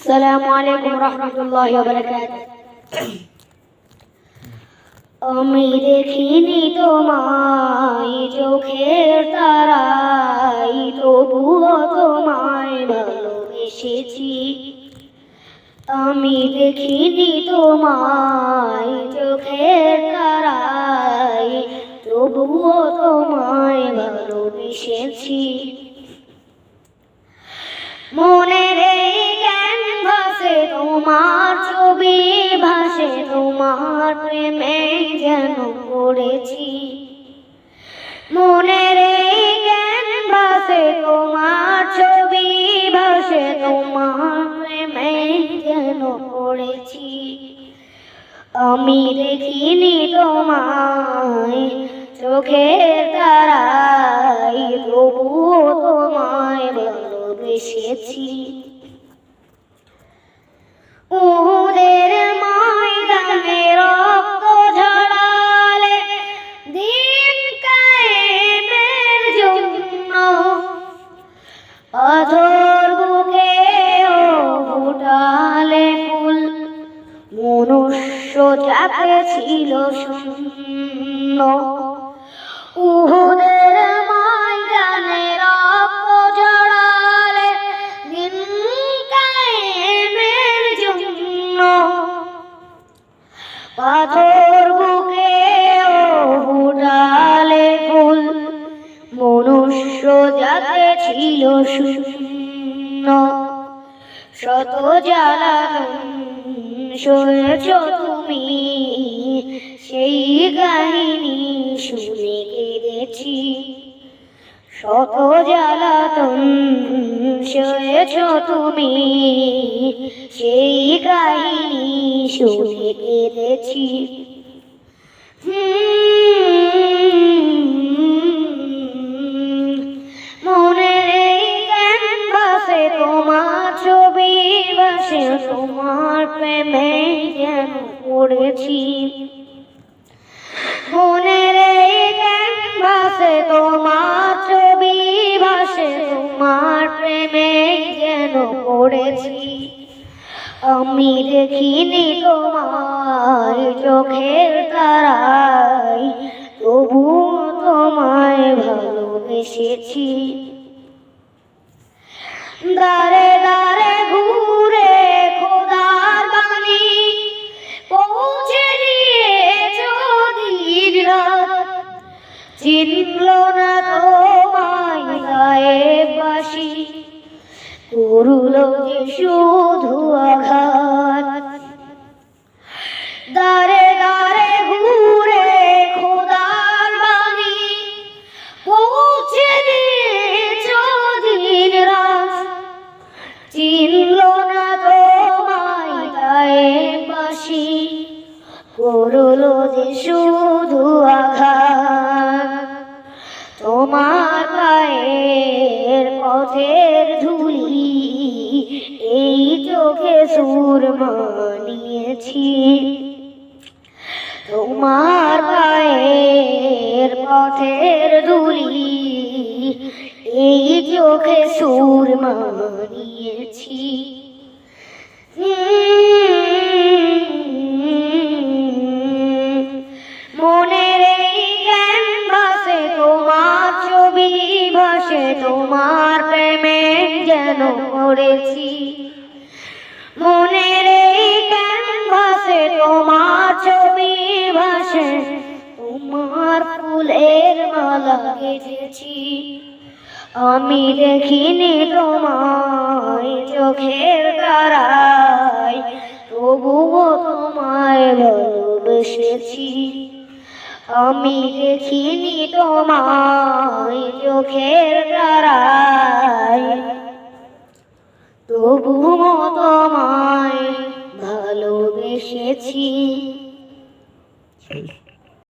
আসসালামু আলাইকুম রহমতুল্লাহি ওয়া বারাকাতুহু। আমি দেখিনি তোমায় চোখের তারায়, তবুও তোমায় ভালোবেসেছি। আমি দেখিনি তোমায় চোখের তারায়, তবুও তোমায় ভালোবেসেছি। মনের এই ক্যানভাসে তোমার ছবি ভাসে, তোমার প্রেমে যেন পড়েছি। মনের এই ক্যানভাসে তোমার ছবি ভাসে, তোমার প্রেমে যেন পড়েছি। আমি দেখিনি তোমায় চোখের তারায়, তবুও তোমায় ভালোবেসেছি। উহুদের ময়দানে রক্ত ঝরালে দিন কায়েমের জন্য, পাথর বুকেও ফুটালে ফুল, মনুষ্য যাকে ছিল শূন্য। উহুদের ময়দানে রক্ত ঝরালে দিন কায়েমের জন্য, পাথর বুকেও ফুটালে ফুল, মনুষ্য যাকে ছিল শূন্য। শত জ্বালাতন সয়েছ তুমি, সেই কাহিনী শুনে কেঁদেছি। শত জ্বালাতন সয়েছ তুমি, সেই কাহিনী শুনে কেঁদেছি। মনের এই ক্যানভাসে তোমার ছবি ভাসে, তোমার প্রেমে যেন পড়েছি। মনের এই ক্যানভাসে তোমার ছবি ভাসে, তোমার প্রেমে যেন পড়েছি। আমি দেখিনি তোমায় চোখের তারায়, তবুও তোমায় ভালোবেসেছি। দারে দারে ঘুরে খোদার বাণী পৌঁছে দিয়েছ দিন রাত, চিনল না তোমায় গায়েবাসী, করল যে শুধু আঘাত। দারে দারে ঘুরে খোদার বাণী পৌঁছে দিয়েছ দিন রাত, চিনল না তোমায় গায়েবাসী, করল যে শুধু আঘাত। তোমার পায়ের পথের ধুলি এই চোখে সুরমা নিয়েছি। তোমার পায়ের পথের ধুলি এই চোখে সুরমা নিয়েছি। মনের এই ক্যানভাসে তোমার ছবি ভাসে, তোমার প্রেমে যেন পড়েছি। মনের এই ক্যানভাসে তোমার ছবি ভাসে, তোমার ফুলের মালা গেঁথেছি। আমি দেখিনি তোমায় চোখের তারায়, তবুও তোমায় ভালোবেসেছি। আমি দেখিনি তোমায় চোখের তারায়,